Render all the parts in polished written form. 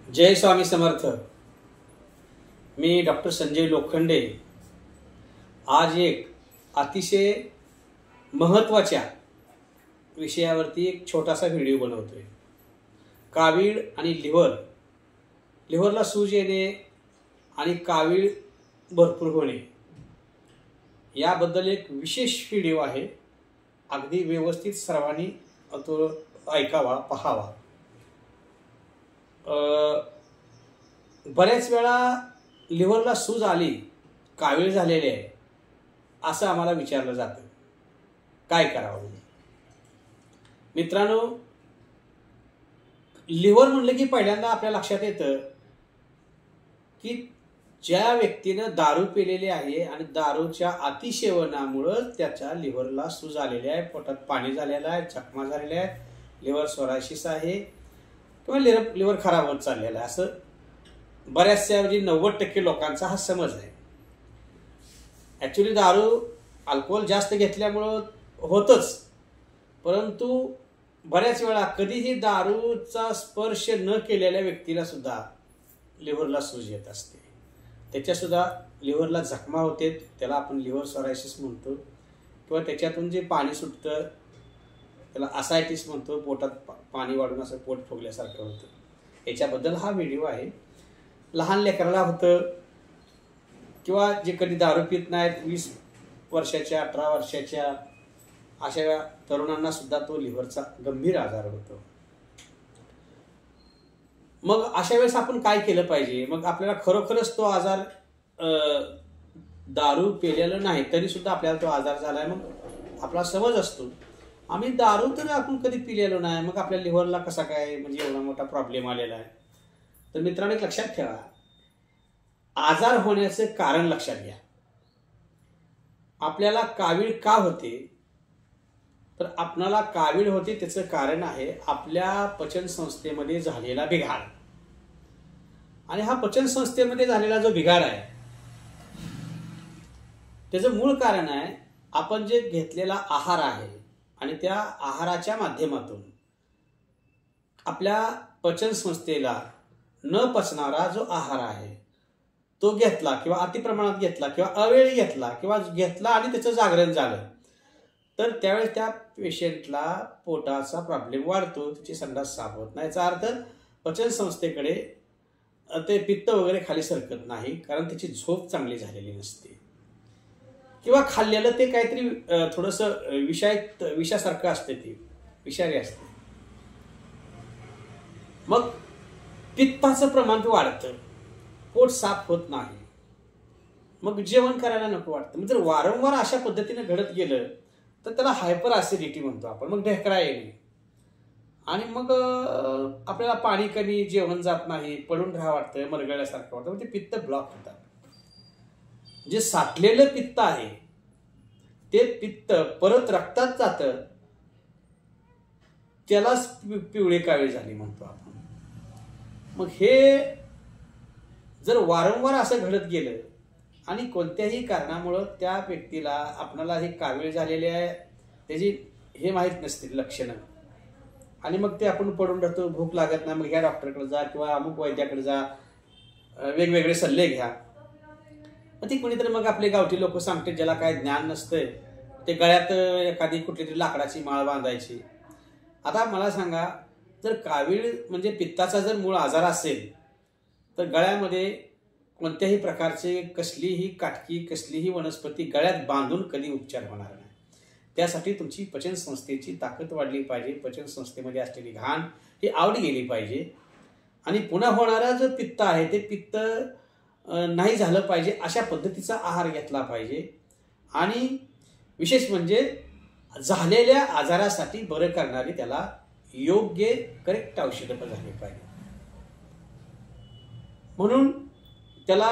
जय स्वामी समर्थ। मी doctor Sanjay Lokhande आज एक अतिशय महत्त्वाच्या विषयावरती एक छोटासा व्हिडिओ बनवतोय। कावीळ आणि लिव्हरला सूज येणे आणि कावीळ भरपूर होणे याबद्दल एक विशेष व्हिडिओ आहे। अगदी व्यवस्थित सर्वांनी तो ऐकावा, पाहावा। बऱ्याच वेळा लिव्हरला सूज आली, कावीळ झालेले आहे असं आम्हाला विचारलं जातं, काय करावं? मित्रांनो, लिव्हर म्हणलं की पहिल्यांदा आपल्या लक्षात येतं की ज्या व्यक्तीनं दारू पिलेली आहे आणि दारूच्या अतिसेवनामुळे त्याच्या लिव्हरला सूज आलेली आहे, पोटात पाणी झालेलं आहे, जखमा झालेल्या आहेत, लिव्हर सोरायसिस आहे किंवा लिव्हर खराब होत चाललेला आहे, असं बऱ्याचशा म्हणजे 90% लोकांचा हा समज आहे। ॲक्च्युली दारू अल्कोहोल जास्त घेतल्यामुळं होतच, परंतु बऱ्याच वेळा कधीही दारूचा स्पर्श न केलेल्या व्यक्तीला सुद्धा लिव्हरला सूज येत असते, त्याच्यासुद्धा लिव्हरला जखमा होते, त्याला आपण लिव्हर सोरायसिस म्हणतो, किंवा त्याच्यातून जे पाणी सुटतं त्याला असायटिस म्हणतो, पोटात पाणी वाढून असं पोट फुगल्यासारखं होतं। याच्याबद्दल हा व्हिडिओ आहे। लहान लेकराला होतं किंवा जे कधी दारू पित नाहीत, 20 वर्षाच्या 18 वर्षाच्या अशा तरुणांना सुद्धा तो लिव्हरचा गंभीर आजार होतो। मग अशा वेळेस आपण काय केलं पाहिजे? मग आपल्याला खरोखरच तो आजार दारू पिलेलं नाही तरी सुद्धा आपल्याला तो आजार झालाय, मग आपला समज असतो आम्ही दारू तर आपण कधी पिलेलो नाही, मग आपल्या लिव्हरला कसा काय म्हणजे एवढा मोठा प्रॉब्लेम आलेला आहे? तर मित्रांनो, एक लक्षात ठेवा, आजार होण्याचं कारण लक्षात घ्या। आपल्याला कावीळ का होते? तर आपणाला कावीळ होते त्याचं कारण आहे आपल्या पचन संस्थेमध्ये झालेला बिघाड। आणि हा पचन संस्थेमध्ये झालेला जो बिघाड आहे त्याचं मूळ कारण आहे आपण जे घेतलेला आहार आहे आणि त्या आहाराच्या माध्यमातून आपल्या पचन संस्थेला न पचणारा जो आहार आहे तो घेतला किंवा अतिप्रमाणात घेतला किंवा अवेळी घेतला किंवा घेतला आणि त्याचं जागरण झालं, तर त्यावेळेस त्या पेशंटला पोटाचा प्रॉब्लेम वाढतो, त्याची संडास साफ होत नाही। याचा अर्थ पचन संस्थेकडे ते पित्त वगैरे खाली सरकत नाही, कारण त्याची झोप चांगली झालेली नसते, किंवा खाल्लेलं ते काहीतरी थोडंसं विषासारखं असते, ते विषारी असते। मग पित्ताचं प्रमाण वाढतं, पोट साफ होत नाही, मग जेवण करायला नको वाटतं। मग जर वारंवार अशा पद्धतीने घडत गेलं तर त्याला हायपर ॲसिडिटी म्हणतो आपण, मग ढेकळा येणे आणि मग आपल्याला पाणी कमी, जेवण जात नाही, पडून राहा वाटतं, मरगळल्यासारखं वाटतं, मग ते पित्त ब्लॉक होतात। जे साठलेलं पित्त आहे ते पित्त परत रक्तात जातं, त्यालाच पिवळे कावीळ झाली म्हणतो आपण। मग हे जर वारंवार असं घडत गेलं आणि कोणत्याही कारणामुळं त्या व्यक्तीला आपणाला हे कावीळ झालेले आहे त्याची हे माहीत नसते लक्षणं, आणि मग ते आपण पडून राहतो, भूक लागत नाही, मग ह्या डॉक्टरकडे जा किंवा अमुक वैद्याकडे जा, वेगवेगळे सल्ले घ्या। मग ती कोणीतरी मग आपले गावठी लोक सांगते, ज्याला काय ज्ञान नसतंय ते गळ्यात एखादी कुठली तरी लाकडाची माळ बांधायची। आता मला सांगा, जर कावीळ म्हणजे पित्ताचा जर मूळ आजार असेल तर गळ्यामध्ये कोणत्याही प्रकारचे कसलीही काटकी, कसलीही वनस्पती गळ्यात बांधून कधी उपचार होणार नाही। त्यासाठी तुमची पचन संस्थेची ताकद वाढली पाहिजे, पचन संस्थेमध्ये असलेली घाण ही आउट गेली पाहिजे, आणि पुन्हा होणारा जो पित्त आहे ते पित्त नाही झालं पाहिजे अशा पद्धतीचा आहार घेतला पाहिजे। आणि विशेष म्हणजे झालेल्या आजारासाठी बरं करणारी त्याला योग्य करेक्ट औषधं झाली पाहिजे। म्हणून त्याला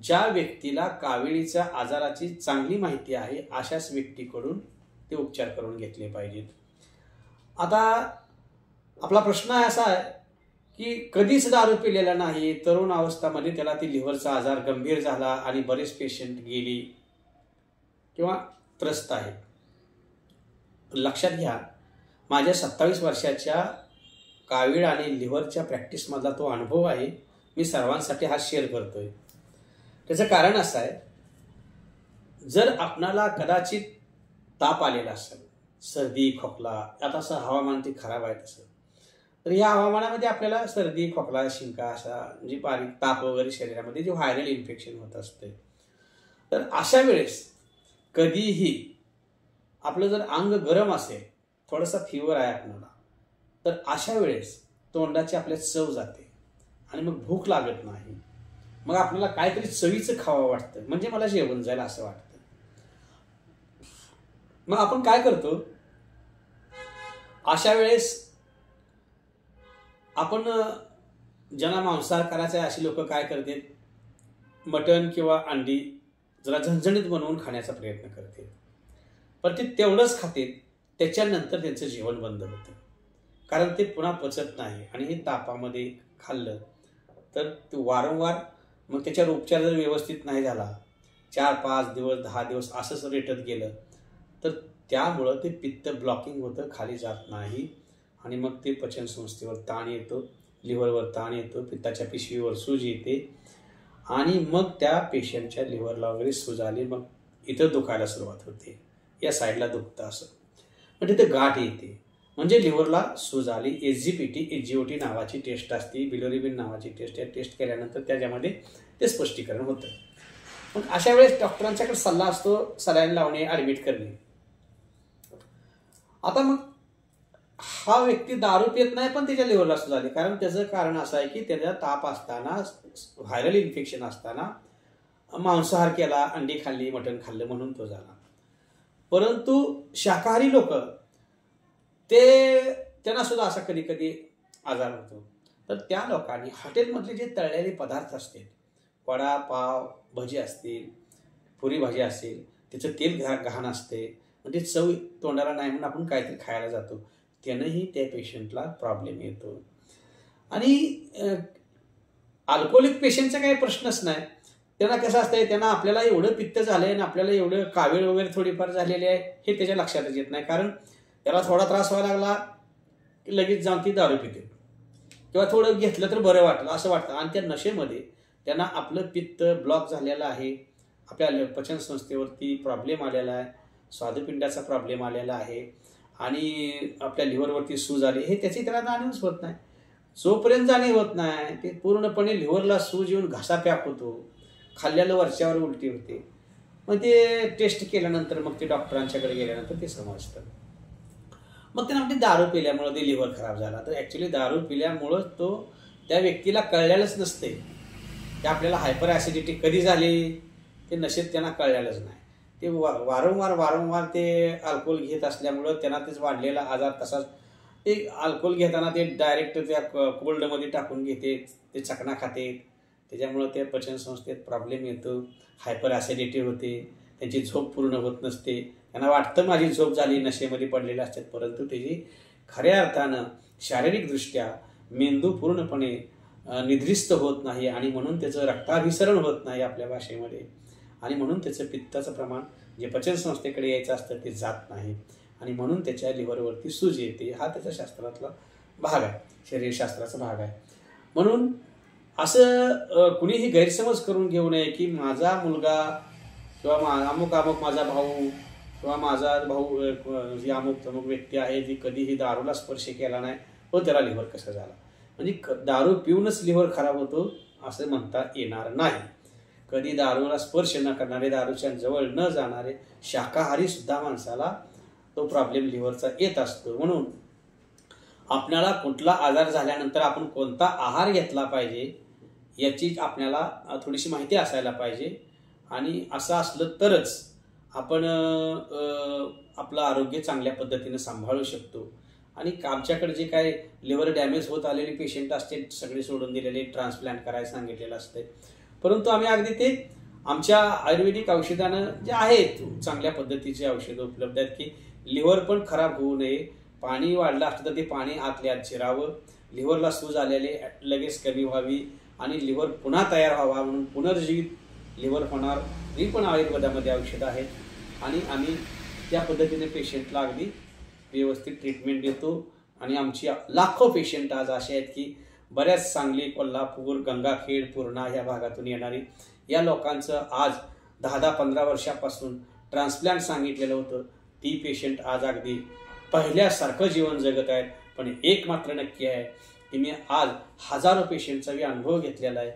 ज्या व्यक्तीला काविळीच्या आजाराची चांगली माहिती आहे अशाच व्यक्तीकडून ते उपचार करून घेतले पाहिजेत। आता आपला प्रश्न असा आहे की कधीच दारू पिलेला नाही, तरुण अवस्थामध्ये त्याला ती लिव्हरचा आजार गंभीर झाला आणि बरेच पेशंट गेली किंवा त्रस्त आहेत। लक्षात घ्या, माझ्या 27 वर्षाच्या कावीळ आणि लिव्हरच्या प्रॅक्टिसमधला तो अनुभव आहे, मी सर्वांसाठी हा शेअर करतोय. त्याचं कारण असं आहे, जर आपणाला कदाचित ताप आलेला असेल, सर्दी खोकला, आता असं हवामान ते खराब आहे तसं, तर या हवामानामध्ये आपल्याला सर्दी खोकला शिंका असा म्हणजे बारीक ताप वगैरे शरीरामध्ये जे व्हायरल इन्फेक्शन होत असते, तर अशा वेळेस कधीही आपलं जर अंग गरम असेल, थोडासा फीवर आहे आपल्याला, तर अशा वेळेस तोंडाची आपल्याला चव जाते आणि मग भूक लागत नाही. मग आपल्याला काहीतरी चवीचं खावं वाटतं, म्हणजे मला जेवण जायला असं वाटतं. मग आपण काय करतो, अशा वेळेस आपण ज्यांना मांसाहार करायचं आहे अशी लोक काय करतात, मटण किंवा अंडी जरा झणझणीत बनवून खाण्याचा प्रयत्न करतात. पण ते तेवढंच खातात, त्याच्यानंतर त्यांचं जेवण बंद होतं, कारण ते पुन्हा पचत नाही. आणि हे तापामध्ये खाल्लं तर ते वारंवार मग त्याच्यावर उपचार जर व्यवस्थित नाही झाला, 4-5 दिवस 10 दिवस असंच रेटत गेलं, तर त्यामुळं ते पित्त ब्लॉकिंग होतं, खाली जात नाही. आणि मग ते पचनसंस्थेवर ताण येतो, लिव्हरवर ताण येतो, पित्ताच्या पिशवीवर सूज येते आणि मग त्या पेशंटच्या लिव्हरला वगैरे सूज आली, मग इथं दुखायला सुरुवात होते, या साईडला दुखतं असं, मग तिथे गाठ येते, म्हणजे लिव्हरला सूज आली. SGPT SGOT नावाची टेस्ट असते, बिलिरुबिन नावाची टेस्ट, या टेस्ट केल्यानंतर त्याच्यामध्ये ते स्पष्टीकरण होतं. मग अशा वेळेस डॉक्टरांच्याकडे सल्ला असतो, सलाईन लावणे, ॲडमिट करणे. आता मग हा व्यक्ती दारू पित नाही पण त्याच्या लिव्हरला सूज आली, कारण त्याचं कारण असं आहे की त्याचा ताप असताना, व्हायरल इन्फेक्शन असताना मांसाहार केला, अंडी खाल्ली, मटण खाल्लं म्हणून तो झाला. परंतु शाकाहारी लोक त्यांना सुद्धा असा कधी कधी आजार होतो. तर त्या लोकांनी हॉटेलमधले जे तळलेले पदार्थ असतील, वडा पाव भजी असतील, पुरी भाजी असेल, त्याचं तेल घाण असते, म्हणजे चव तोंडाला नाही म्हणून आपण काहीतरी खायला जातो, त्यानंही त्या पेशंटला प्रॉब्लेम येतो. आणि अल्कोहोलिक पेशंटचा काही प्रश्नच नाही. त्यांना कसं असतंय, त्यांना आपल्याला एवढं पित्त झालंय आणि आपल्याला एवढं कावीळ वगैरे थोडीफार झालेली आहे हे त्याच्या लक्षातच येत नाही, कारण त्याला थोडा त्रास व्हायला लागला की लगेच जाऊन ती दारू पिते, किंवा थोडं घेतलं तर बरं वाटलं असं वाटतं. आणि त्या नशेमध्ये त्यांना आपलं पित्त ब्लॉक झालेलं आहे, आपल्या पचनसंस्थेवरती प्रॉब्लेम आलेला आहे, स्वादुपिंडाचा प्रॉब्लेम आलेला आहे आणि आपल्या लिव्हरवरती सूज आली, हे त्याची त्याला जाणीवच होत नाही. जोपर्यंत जाणीव होत नाही ते पूर्णपणे लिव्हरला सूज येऊन घासा पॅक होतो, खाल्ल्याला वरच्यावर उलटी होते. मग ते टेस्ट केल्यानंतर, मग ते डॉक्टरांच्याकडे गेल्यानंतर ते समजतं. मग त्यांना म्हणते दारू पिल्यामुळं ते लिव्हर खराब झाला, तर ॲक्च्युली दारू पिल्यामुळं तो त्या व्यक्तीला कळलेलंच नसते की आपल्याला हायपर ॲसिडिटी कधी झाली, ते नशेत त्यांना कळलेलंच नाही. ते वारंवार ते अल्कोहोल घेत असल्यामुळं त्यांना तेच वाढलेला आजार तसाच, ते अल्कोहोल घेताना ते डायरेक्ट त्या कोल्डमध्ये टाकून घेते, ते चकना खाते, त्याच्यामुळं ते पचनसंस्थेत प्रॉब्लेम येतो, हायपर ॲसिडिटी होते, त्यांची झोप पूर्ण होत नसते, त्यांना वाटतं माझी झोप झाली, नशेमध्ये पडलेले असतात, परंतु त्याची खऱ्या अर्थानं शारीरिकदृष्ट्या मेंदू पूर्णपणे निद्रिस्त होत नाही आणि म्हणून त्याचं रक्ताभिसरण होत नाही आपल्या भाषेमध्ये, आणि म्हणून त्याचं पित्ताचं प्रमाण जे पचनसंस्थेकडे यायचं असतं ते जात नाही आणि म्हणून त्याच्या लिव्हरवरती सूज येते. हा त्याच्या शास्त्रातला भाग आहे, शरीरशास्त्राचा भाग आहे. म्हणून असं कुणीही गैरसमज करून घेऊ नये की माझा मुलगा किंवा अमुक माझा भाऊ किंवा माझा भाऊ जी अमुक व्यक्ती आहे जी कधीही दारूला स्पर्श केला नाही व त्याला लिव्हर कसं झाला, म्हणजे दारू पिऊनच लिव्हर खराब होतो असं म्हणता येणार नाही. कधी दारूला स्पर्श न करणारे, दारूच्या जवळ न जाणारे शाकाहारी सुद्धा माणसाला तो प्रॉब्लेम लिव्हरचा येत असतो. म्हणून आपल्याला कुठला आजार झाल्यानंतर आपण कोणता आहार घेतला पाहिजे याची आपल्याला थोडीशी माहिती असायला पाहिजे, आणि असं असलं तरच आपण आपलं आरोग्य चांगल्या पद्धतीने सांभाळू शकतो. आणि आमच्याकडे जे काय लिव्हर डॅमेज होत आलेले पेशंट असते, सगळे सोडून दिलेले, ट्रान्सप्लांट करायला सांगितलेलं असते, परंतु आम्ही अगदी ते आमच्या आयुर्वेदिक औषधानं जे आहेत चांगल्या पद्धतीचे औषधं उपलब्ध आहेत की लिव्हर पण खराब होऊ नये, पाणी वाढलं असतं तर ते पाणी आतल्या आत शिरावं, लिव्हरला सूज आलेले लगेच कमी व्हावी आणि लिव्हर पुन्हा तयार व्हावा म्हणून पुनर्जीवित लिव्हर होणार, ही पण आयुर्वेदामध्ये औषधं आहेत आणि आम्ही त्या पद्धतीने पेशंटला अगदी व्यवस्थित ट्रीटमेंट देतो आणि आमची लाखो पेशंट आज असे आहेत की बऱ्याच सांगली, कोल्हापूर, गंगाखेड, पूर्णा ह्या भागातून येणारी या लोकांचं आज 10-15 वर्षापासून ट्रान्सप्लांट सांगितलेलं होतं. ती पेशंट आज अगदी पहिल्यासारखं जीवन जगत आहेत. पण एक मात्र नक्की आहे की मी आज हजारो पेशंटचा मी अनुभव घेतलेला आहे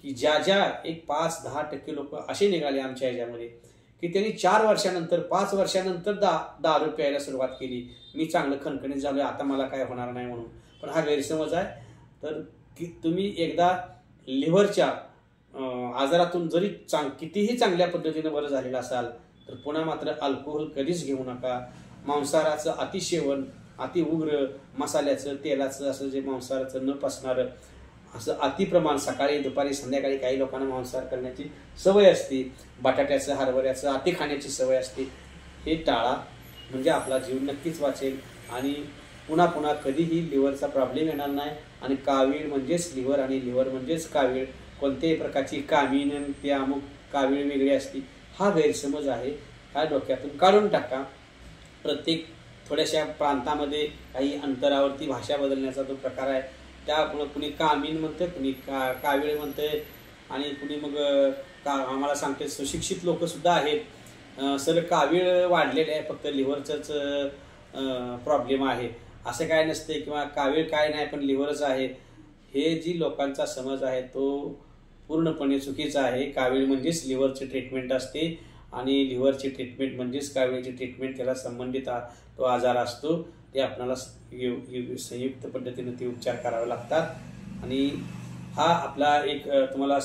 की ज्या एक 5-10% लोक असे निघाले आमच्या ह्याच्यामध्ये की त्यांनी 4 वर्षानंतर 5 वर्षानंतर दारू प्यायला सुरुवात केली. मी चांगलं खणखणीत झालोय, आता मला काय होणार नाही म्हणून. पण हा गैरसमज आहे. तर तुम्ही एकदा लिव्हरच्या आजारातून जरी कितीही चांगल्या पद्धतीने बरं झालेलं असाल तर पुन्हा मात्र अल्कोहोल कधीच घेऊ नका. मांसाहाराचं अतिसेवन, अति उग्र मसाल्याचं, तेलाचं असं जे मांसाहाराचं न पचणारं असं अतिप्रमाण सकाळी, दुपारी, संध्याकाळी काही लोकांना मांसाहार करण्याची सवय असते. बटाट्याचं, हरभऱ्याचं अति खाण्याची सवय असते. हे टाळा, म्हणजे आपला जीव नक्कीच वाचेल आणि पुन्हा पुन्हा कधीही लिव्हरचा प्रॉब्लेम येणार नाही. आणि कावीळ म्हणजेच लिव्हर आणि लिव्हर म्हणजेच कावीळ, कोणत्याही प्रकारची कामीन ते अमुक कावीळ वेगळी असते, हा गैरसमज आहे. हा डोक्यातून काढून टाका. प्रत्येक थोड्याशा प्रांतामध्ये काही अंतरावरती भाषा बदलण्याचा जो प्रकार आहे त्यामुळे कुणी कामीन म्हणतं, कुणी कावीळ म्हणतंय आणि कुणी मग आम्हाला सांगते सुशिक्षित लोकसुद्धा आहेत सर कावीळ वाढलेले आहे, फक्त लिव्हरचंच प्रॉब्लेम आहे असं काय नसते, किंवा कावीळ काय नाही पण लिव्हरच आहे. हे जी लोकांचा समज आहे तो पूर्णपणे चुकीचा आहे. कावीळ म्हणजेच लिव्हरची ट्रीटमेंट असते आणि लिव्हरची ट्रीटमेंट म्हणजेच कावीळची ट्रीटमेंट, त्याला संबंधित तो आजार असतो. ते आपल्याला संयुक्त पद्धतीने ते उपचार करावे लागतात. आणि हा आपला एक तुम्हाला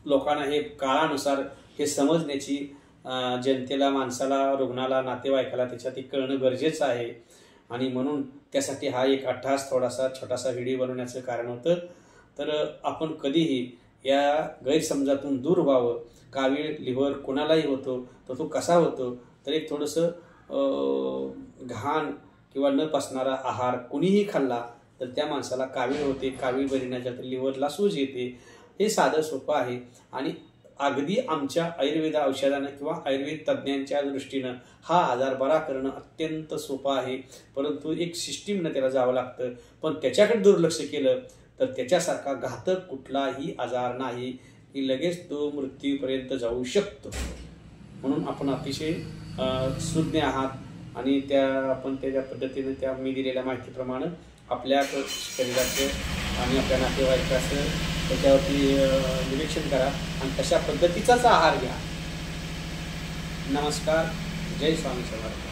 लोकांना हे काळानुसार हे समजण्याची जनतेला, माणसाला, रुग्णाला, नातेवाईकाला त्याच्यात ते कळणं गरजेचं आहे. आणि म्हणून त्यासाठी हा एक अट्टहास थोडासा छोटासा व्हिडिओ बनवण्याचं कारण होतं. तर आपण कधीही या गैरसमजातून दूर व्हावं. कावीळ, लिव्हर कोणालाही होतो, तर तो कसा होतो तर एक थोडंसं घाण किंवा न पचणारा आहार कुणीही खाल्ला तर त्या माणसाला कावीळ होते. कावीळ बरी तर लिव्हरला सूज येते. हे साधं सोपं आहे आणि अगदी आमच्या आयुर्वेद औषधानं किंवा आयुर्वेद तज्ज्ञांच्या दृष्टीनं हा आजार बरा करणं अत्यंत सोपं आहे. परंतु एक सिस्टीमनं त्याला जावं लागतं. पण त्याच्याकडे दुर्लक्ष केलं तर त्याच्यासारखा घातक कुठलाही आजार नाही की लगेच तो मृत्यूपर्यंत जाऊ शकतो. म्हणून आपण अतिशय सुज्ञ आहात आणि आपण त्याच्या पद्धतीने त्या मी दिलेल्या माहितीप्रमाणे आपल्या शरीराचं आणि आपल्या नातेवाईकाचं त्याच्यावरती निरीक्षण करा आणि तशा पद्धतीचाच आहार घ्या. नमस्कार. जय स्वामी समर्थ.